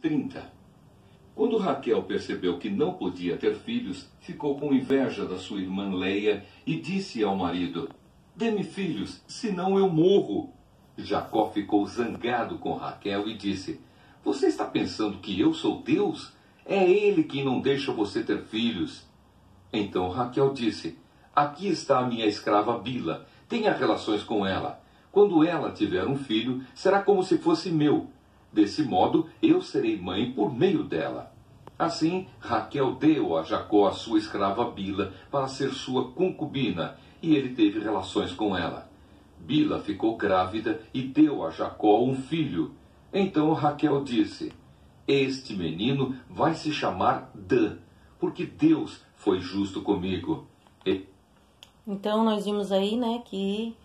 30. Quando Raquel percebeu que não podia ter filhos, ficou com inveja da sua irmã Leia e disse ao marido: "Dê-me filhos, senão eu morro." Jacó ficou zangado com Raquel e disse: "Você está pensando que eu sou Deus? É ele quem não deixa você ter filhos." Então Raquel disse: "Aqui está a minha escrava Bila, tenha relações com ela. Quando ela tiver um filho, será como se fosse meu. Desse modo, eu serei mãe por meio dela." Assim, Raquel deu a Jacó a sua escrava Bila para ser sua concubina, e ele teve relações com ela. Bila ficou grávida e deu a Jacó um filho. Então Raquel disse: "Este menino vai se chamar Dan, porque Deus foi justo comigo." Então nós vimos aí, que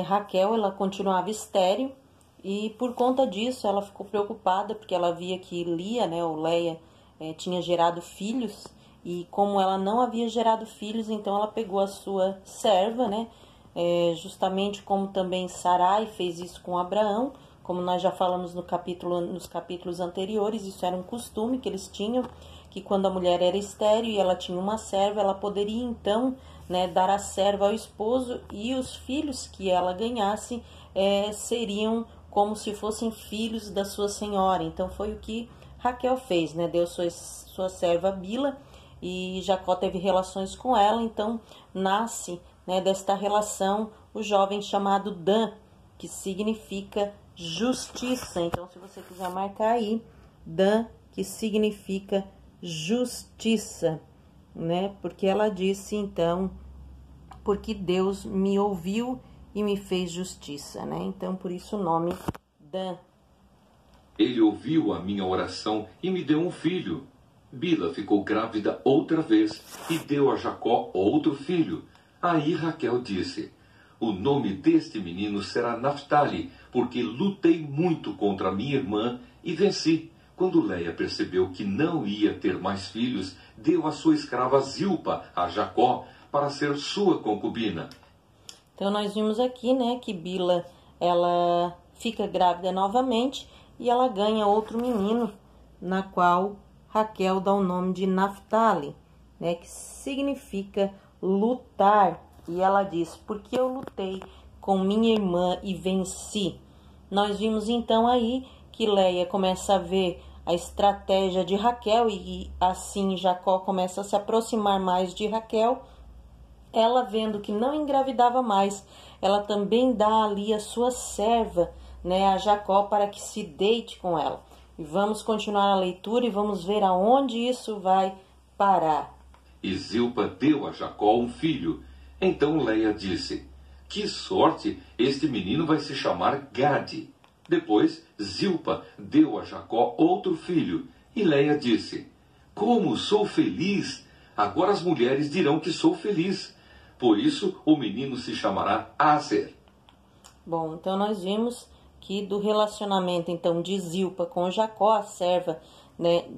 Raquel, ela continuava estéril, e por conta disso ela ficou preocupada, porque ela via que Lia, ou Leia, tinha gerado filhos, e como ela não havia gerado filhos, então ela pegou a sua serva, justamente como também Sarai fez isso com Abraão, como nós já falamos nos capítulos anteriores. Isso era um costume que eles tinham, que quando a mulher era estéril e ela tinha uma serva, ela poderia então dar a serva ao esposo, e os filhos que ela ganhasse seriam como se fossem filhos da sua senhora. Então foi o que Raquel fez, deu sua serva Bila, e Jacó teve relações com ela. Então nasce desta relação o jovem chamado Dan, que significa justiça. Então, se você quiser marcar aí, Dan, que significa justiça, porque ela disse, então, porque Deus me ouviu e me fez justiça, Então, por isso o nome Dan. Ele ouviu a minha oração e me deu um filho. Bila ficou grávida outra vez e deu a Jacó outro filho. Aí Raquel disse: "O nome deste menino será Naftali, porque lutei muito contra minha irmã e venci." Quando Leia percebeu que não ia ter mais filhos, deu a sua escrava Zilpa a Jacó para ser sua concubina. Então nós vimos aqui, que Bila, ela fica grávida novamente e ela ganha outro menino, na qual Raquel dá o nome de Naftali, que significa lutar. E ela diz: "Porque eu lutei com minha irmã e venci." Nós vimos então aí que Leia começa a ver a estratégia de Raquel, e assim Jacó começa a se aproximar mais de Raquel. Ela, vendo que não engravidava mais, ela também dá ali a sua serva, a Jacó, para que se deite com ela. E vamos continuar a leitura e vamos ver aonde isso vai parar. E Zilpa deu a Jacó um filho. Então Leia disse: "Que sorte, este menino vai se chamar Gade." Depois Zilpa deu a Jacó outro filho. E Leia disse: "Como sou feliz! Agora as mulheres dirão que sou feliz." Por isso o menino se chamará Aser. Bom, então nós vimos que do relacionamento então de Zilpa com Jacó, a serva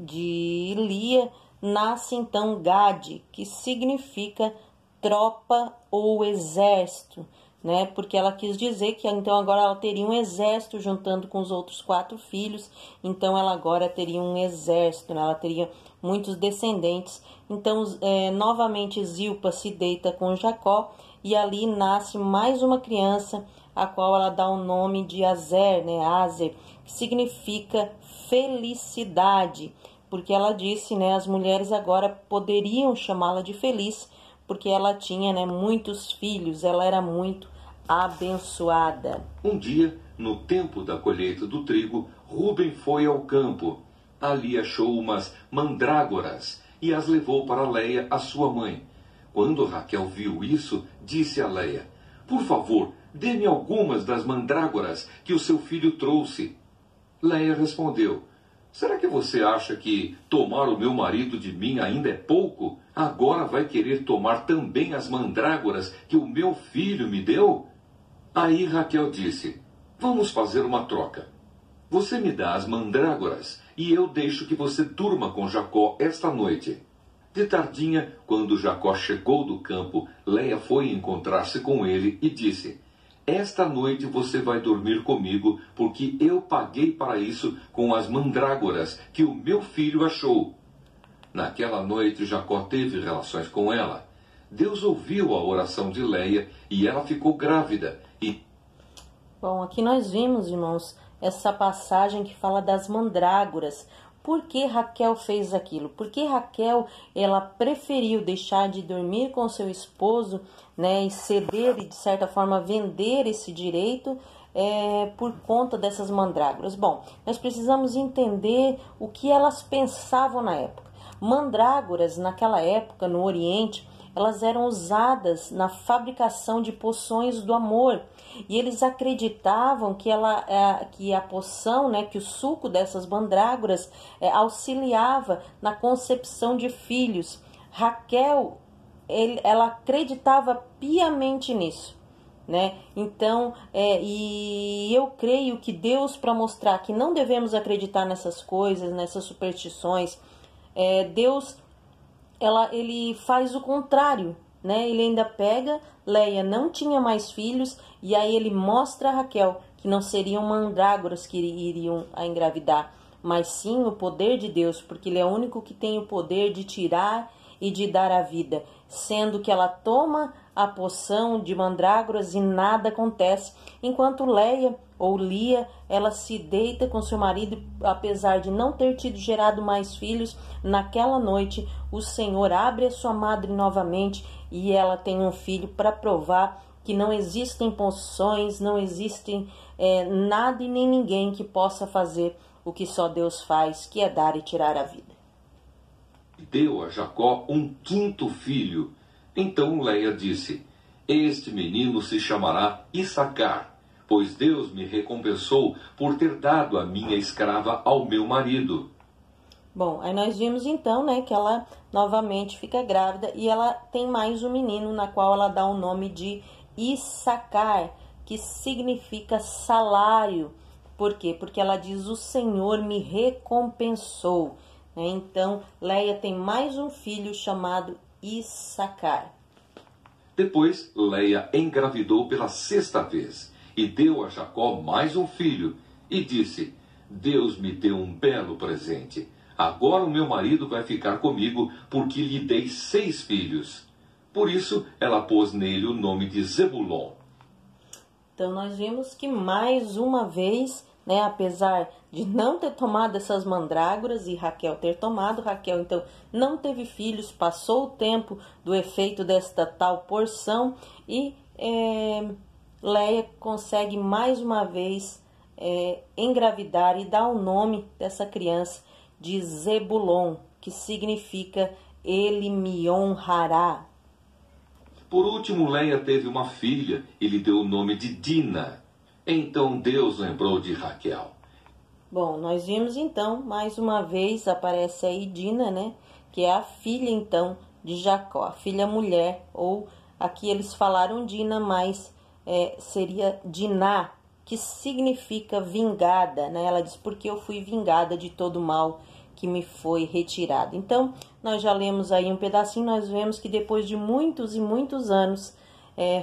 de Lia, nasce então Gade, que significa tropa ou exército, porque ela quis dizer que então agora ela teria um exército juntando com os outros 4 filhos. Então ela agora teria um exército, ela teria muitos descendentes. Então novamente Zilpa se deita com Jacó, e ali nasce mais uma criança, a qual ela dá o nome de Aser, Aser, que significa felicidade, porque ela disse, as mulheres agora poderiam chamá-la de feliz, porque ela tinha muitos filhos, ela era muito abençoada. Um dia, no tempo da colheita do trigo, Rúben foi ao campo. Ali achou umas mandrágoras e as levou para Leia, a sua mãe. Quando Raquel viu isso, disse a Leia: "Por favor, dê-me algumas das mandrágoras que o seu filho trouxe." Leia respondeu: "Será que você acha que tomar o meu marido de mim ainda é pouco? Agora vai querer tomar também as mandrágoras que o meu filho me deu?" Aí Raquel disse: "Vamos fazer uma troca. Você me dá as mandrágoras e eu deixo que você durma com Jacó esta noite." De tardinha, quando Jacó chegou do campo, Leia foi encontrar-se com ele e disse: esta noite você vai dormir comigo, porque eu paguei para isso com as mandrágoras que o meu filho achou. Naquela noite Jacó teve relações com ela. Deus ouviu a oração de Leia e ela ficou grávida. Bom, aqui nós vimos, irmãos, essa passagem que fala das mandrágoras. Por que Raquel fez aquilo? Porque Raquel, ela preferiu deixar de dormir com seu esposo, né, e ceder e de certa forma vender esse direito por conta dessas mandrágoras. Bom, nós precisamos entender o que elas pensavam na época. Mandrágoras, naquela época, no Oriente, elas eram usadas na fabricação de poções do amor. E eles acreditavam que a poção, né, que o suco dessas mandrágoras auxiliava na concepção de filhos. Raquel, ela acreditava piamente nisso, né? Então, e eu creio que Deus, para mostrar que não devemos acreditar nessas coisas, nessas superstições, Deus, ele faz o contrário, né? Ele ainda pega, Leia não tinha mais filhos, e aí ele mostra a Raquel que não seriam mandrágoras que iriam a engravidar, mas sim o poder de Deus, porque ele é o único que tem o poder de tirar e de dar a vida, sendo que ela toma a poção de mandrágoras e nada acontece, enquanto Leia ou Lia, ela se deita com seu marido, apesar de não ter tido gerado mais filhos. Naquela noite o Senhor abre a sua madre novamente e ela tem um filho, para provar que não existem poções, não existem nada e nem ninguém que possa fazer o que só Deus faz, que é dar e tirar a vida. Deu a Jacó um quinto filho. Então Leia disse: este menino se chamará Issacar, pois Deus me recompensou por ter dado a minha escrava ao meu marido. Bom, aí nós vimos então, né, que ela novamente fica grávida e ela tem mais um menino, na qual ela dá o nome de Issacar, que significa salário. Por quê? Porque ela diz: o Senhor me recompensou. Então, Leia tem mais um filho chamado Issacar. Depois, Leia engravidou pela sexta vez e deu a Jacó mais um filho e disse: Deus me deu um belo presente. Agora o meu marido vai ficar comigo, porque lhe dei 6 filhos. Por isso, ela pôs nele o nome de Zebulon. Então, nós vimos que mais uma vez, né, apesar de não ter tomado essas mandrágoras e Raquel ter tomado, Raquel então não teve filhos, passou o tempo do efeito desta tal porção e Leia consegue mais uma vez engravidar e dar o nome dessa criança de Zebulon, que significa ele me honrará. Por último, Leia teve uma filha e lhe deu o nome de Dina. Então Deus lembrou de Raquel. Bom, nós vimos então, mais uma vez aparece aí Dina, né? Que é a filha então de Jacó, a filha mulher, ou aqui eles falaram Dina, mas seria Diná, que significa vingada, né? Ela diz: porque eu fui vingada de todo o mal que me foi retirado. Então, nós já lemos aí um pedacinho, nós vemos que depois de muitos e muitos anos,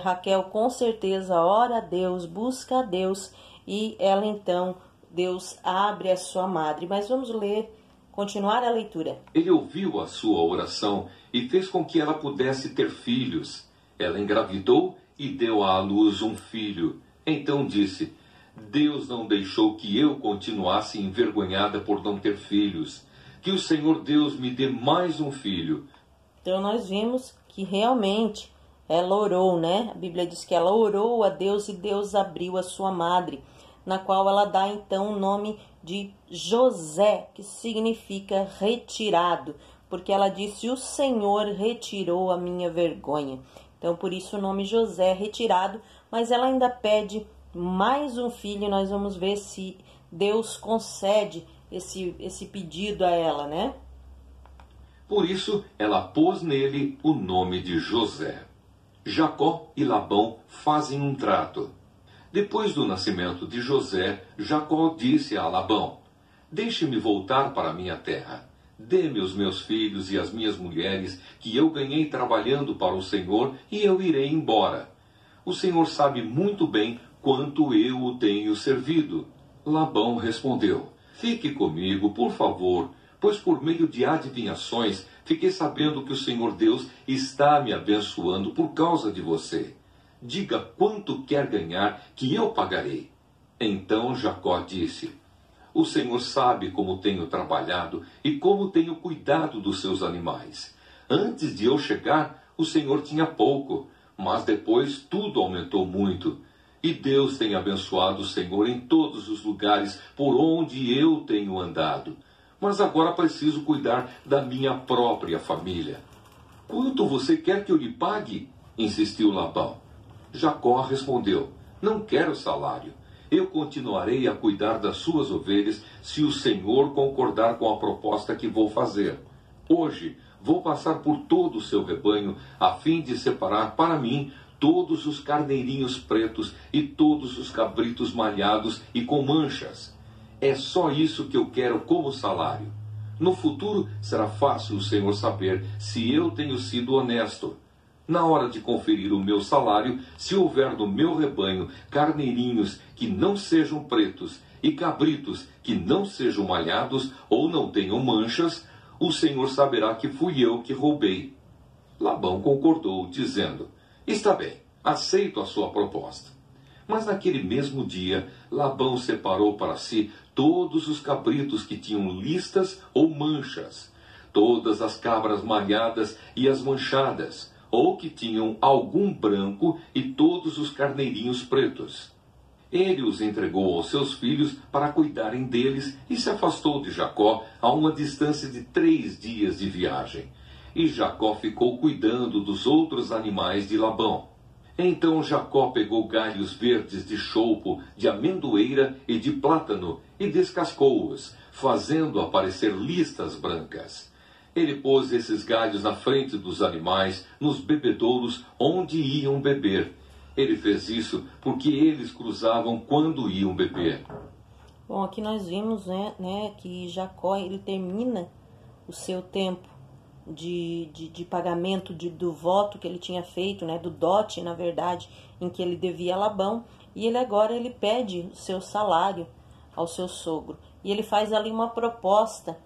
Raquel com certeza ora a Deus, busca a Deus, e ela então, Deus abre a sua madre. Mas vamos continuar a leitura. Ele ouviu a sua oração e fez com que ela pudesse ter filhos. Ela engravidou e deu à luz um filho. Então disse: Deus não deixou que eu continuasse envergonhada por não ter filhos. Que o Senhor Deus me dê mais um filho. Então nós vimos que realmente ela orou, né? A Bíblia diz que ela orou a Deus e Deus abriu a sua madre, na qual ela dá então o nome de José, que significa retirado, porque ela disse: o Senhor retirou a minha vergonha. Então por isso o nome José, retirado, mas ela ainda pede mais um filho. Nós vamos ver se Deus concede esse pedido a ela, né? Por isso ela pôs nele o nome de José. Jacó e Labão fazem um trato. Depois do nascimento de José, Jacó disse a Labão: deixe-me voltar para minha terra. Dê-me os meus filhos e as minhas mulheres, que eu ganhei trabalhando para o Senhor, e eu irei embora. O Senhor sabe muito bem quanto eu o tenho servido. Labão respondeu: fique comigo, por favor, pois por meio de adivinhações fiquei sabendo que o Senhor Deus está me abençoando por causa de você. Diga quanto quer ganhar, que eu pagarei. Então Jacó disse: o Senhor sabe como tenho trabalhado e como tenho cuidado dos seus animais. Antes de eu chegar, o Senhor tinha pouco, mas depois tudo aumentou muito. E Deus tem abençoado o Senhor em todos os lugares por onde eu tenho andado. Mas agora preciso cuidar da minha própria família. Quanto você quer que eu lhe pague? Insistiu Labão. Jacó respondeu: não quero salário. Eu continuarei a cuidar das suas ovelhas se o Senhor concordar com a proposta que vou fazer. Hoje vou passar por todo o seu rebanho, a fim de separar para mim todos os carneirinhos pretos e todos os cabritos malhados e com manchas. É só isso que eu quero como salário. No futuro será fácil o Senhor saber se eu tenho sido honesto. Na hora de conferir o meu salário, se houver no meu rebanho carneirinhos que não sejam pretos e cabritos que não sejam malhados ou não tenham manchas, o Senhor saberá que fui eu que roubei. Labão concordou, dizendo: está bem, aceito a sua proposta. Mas naquele mesmo dia, Labão separou para si todos os cabritos que tinham listas ou manchas, todas as cabras malhadas e as manchadas, ou que tinham algum branco, e todos os carneirinhos pretos. Ele os entregou aos seus filhos para cuidarem deles e se afastou de Jacó a uma distância de 3 dias de viagem. E Jacó ficou cuidando dos outros animais de Labão. Então Jacó pegou galhos verdes de choupo, de amendoeira e de plátano e descascou-os, fazendo aparecer listas brancas. Ele pôs esses galhos na frente dos animais, nos bebedouros onde iam beber. Ele fez isso porque eles cruzavam quando iam beber. Bom, aqui nós vimos que Jacó ele termina o seu tempo de pagamento do voto que ele tinha feito, do dote, na verdade, em que ele devia a Labão, e ele pede o seu salário ao seu sogro. E ele faz ali uma proposta,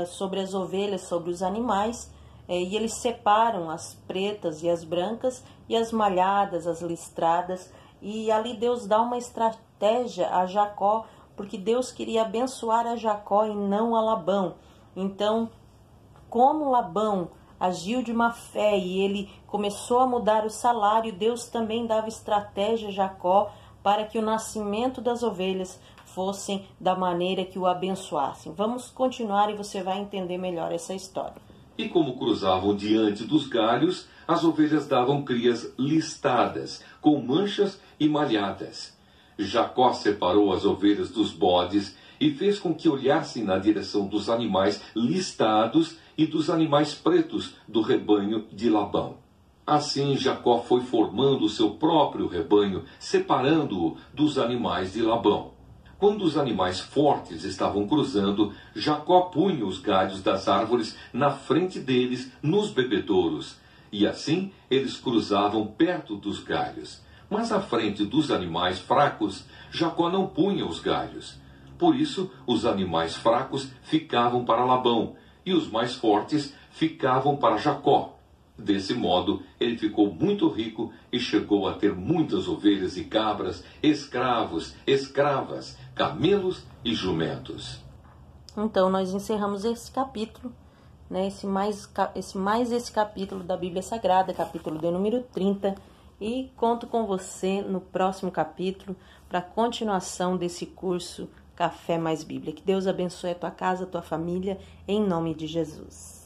sobre as ovelhas, sobre os animais, e eles separam as pretas e as brancas, e as malhadas, as listradas, e ali Deus dá uma estratégia a Jacó, porque Deus queria abençoar a Jacó e não a Labão. Então, como Labão agiu de má fé e ele começou a mudar o salário, Deus também dava estratégia a Jacó para que o nascimento das ovelhas fossem da maneira que o abençoassem. Vamos continuar e você vai entender melhor essa história. E como cruzavam diante dos galhos, as ovelhas davam crias listadas, com manchas e malhadas. Jacó separou as ovelhas dos bodes e fez com que olhassem na direção dos animais listados e dos animais pretos do rebanho de Labão. Assim Jacó foi formando o seu próprio rebanho, separando-o dos animais de Labão. Quando os animais fortes estavam cruzando, Jacó punha os galhos das árvores na frente deles nos bebedouros, e assim eles cruzavam perto dos galhos. Mas à frente dos animais fracos, Jacó não punha os galhos. Por isso, os animais fracos ficavam para Labão, e os mais fortes ficavam para Jacó. Desse modo, ele ficou muito rico e chegou a ter muitas ovelhas e cabras, escravos, escravas, camelos e jumentos. Então, nós encerramos esse capítulo, esse capítulo da Bíblia Sagrada, capítulo de número 30, e conto com você no próximo capítulo para a continuação desse curso Café Mais Bíblia. Que Deus abençoe a tua casa, a tua família, em nome de Jesus.